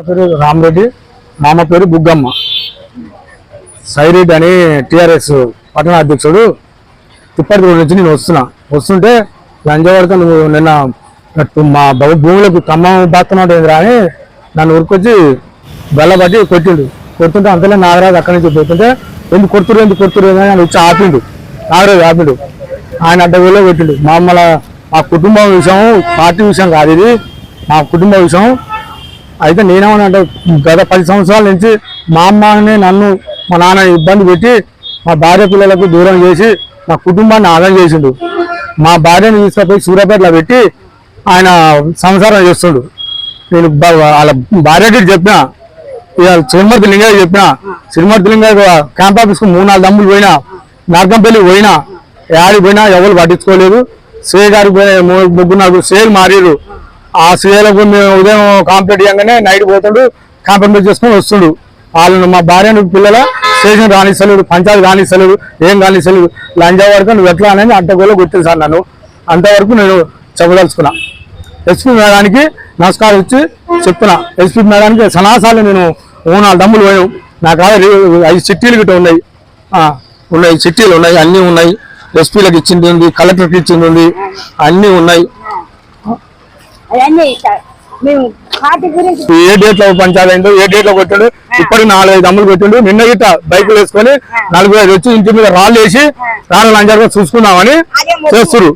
పేరు రామరెడ్డి, మామ పేరు బుగ్గమ్మ. సైరెడ్డి అని టిఆర్ఎస్ పట్టణ అధ్యక్షుడు. తిప్పటి రోడ్ నుంచి నేను వస్తుంటే లంజవాడితో నువ్వు నిన్న మా భూములకు ఖమ్మం బాస్తున్నాడు అని నన్ను ఉరికొచ్చి బెల్లబట్టి కొడుతుంటే అంతలే నాగరాజు అక్కడి నుంచి పోతుంటే ఎందుకు కొడుతురు అని ఆయన వచ్చి నాగరాజు ఆపిండు. ఆయన అడ్డగోలో కొట్టిండు. మా కుటుంబం విషయం, పార్టీ విషయం కాదు, ఇది మా కుటుంబ విషయం. అయితే నేనేమన్నా గత 10 సంవత్సరాల నుంచి మా అమ్మని నన్ను మా నాన్న ఇబ్బంది పెట్టి మా భార్య పిల్లలకు దూరం చేసి మా కుటుంబాన్ని ఆగం చేసిండు. మా భార్యను తీసుకుపోయి సూర్యాపేటలో పెట్టి ఆయన సంసారం చేస్తుండు. నేను వాళ్ళ భార్యకి చెప్పిన, ఇక శ్రీమతి లింగయ్య చెప్పిన, శ్రీమతి లింగయ్య క్యాంప్ ఆఫీస్కు 3-4 దమ్ములు పోయినా, నార్కంపల్లి పోయినా, యాడికి పోయినా ఎవరు పట్టించుకోలేదు. సే గారికి పోయిన 3-4 సేలు మారారు. ఆ సీఏలకు మేము ఉదయం కాంప్లీట్ చేయగానే నైట్ పోతాడు, కాంప్రమైజ్ చేసుకొని వస్తుండు. వాళ్ళను మా భార్యను పిల్లల స్టేషన్ రానిస్తలేడు, పంచాయతీ రానిస్తలేడు, ఏం రానిస్తలేడు. లంజా వరకు నువ్వు ఎట్లా అనేది అడ్డగోలో గుర్తుంది సార్. నన్ను అంతవరకు నేను చెప్పదలుచుకున్నా. ఎస్పీ మేడానికి నమస్కారం ఇచ్చి చెప్తున్నా. ఎస్పీ మేడానికి సనాసాలు నేను 3-4 దమ్ములు పోయాం. నాకు 5 చిట్టీలు గిట్ట ఉన్నాయి, చిట్టీలు ఉన్నాయి, అన్నీ ఉన్నాయి. ఎస్పీలకు ఇచ్చింది ఉంది, కలెక్టర్కి ఇచ్చింది ఉంది, అన్నీ ఉన్నాయి. ఏ డేట్ లో పంచాయతీ అయిందో, ఏ డేట్ లో కొట్టాడు, ఇప్పటికి 4-5 దమ్ములు కొట్టిండు. నిన్న గిట్ట బైకులు వేసుకొని 4-5 వచ్చి ఇంటి మీద రాళ్ళు వేసి రాళ్ళు లంజాగా చూసుకుందామని చేస్తున్నారు.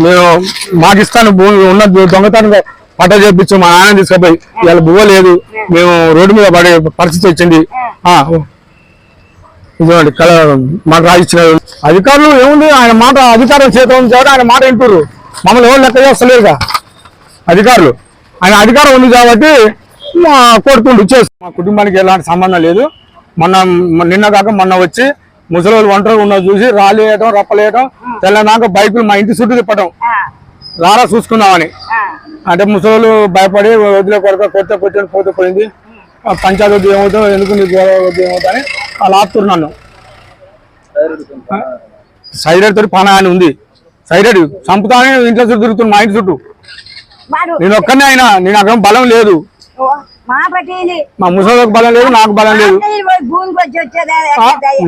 నేను మాకు ఇస్తాను భూమి ఉన్న దొంగతనం పట్ట చేపించు మా నాన్న తీసుకుపోయి. ఇవాళ బువ్వ లేదు, మేము రోడ్డు మీద పడే పరిస్థితి వచ్చింది. ఇదిగోండి మాకు రాయించిన అధికారులు ఏముంది, ఆయన మాట అధికారం చేత ఉంది కాబట్టి ఆయన మాట వింటున్నారు. మమ్మల్ని ఎవరు లెక్క చేస్తలేరుగా అధికారులు. ఆయన అధికారం ఉంది కాబట్టి కొడుతుండు చేస్తు. మా కుటుంబానికి ఎలాంటి సంబంధం లేదు. నిన్న కాక మొన్న వచ్చి ముసలి వాళ్ళు ఒంటరిగా ఉన్నది చూసి రాళ్ళు వేయటం, రప్పలేయటం, తెల్లనాక బైకులు మా ఇంటి చుట్టూ తిప్పటం, రారా చూసుకుందామని. అంటే ముసలి భయపడి వదిలే కొడితే పోతే పోయింది, పంచాయతీ వద్దు ఏమవుతావు, ఎందుకు నీకు వద్దు ఏమవుతా అని వాళ్ళు ఆపుతున్నారు నన్ను. సైరెడ్ తోటి పని అని ఉంది. సైరెడ్ చంపుతానే ఇంట్లో చుట్టూ తిరుగుతుంది, మా ఇంటి చుట్టూ. నేను ఒక్కనే అయినా, నేను అక్కడ బలం లేదు, మా ముసలికి బలం లేదు, నాకు బలం లేదు.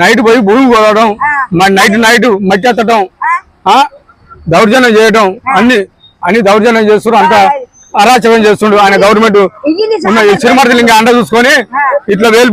నైట్ పోయి భూమి కొడవడం, నైట్ మట్టి ఎత్తడం, దౌర్జన్యం చేయడం, అన్ని దౌర్జన్యం చేస్తున్నారు. అంత అరాచకం చేస్తుండ్రు ఆయన గవర్నమెంట్. ఉన్న చిరుమర్తి లింగ అండ చూసుకొని ఇట్లా వేలు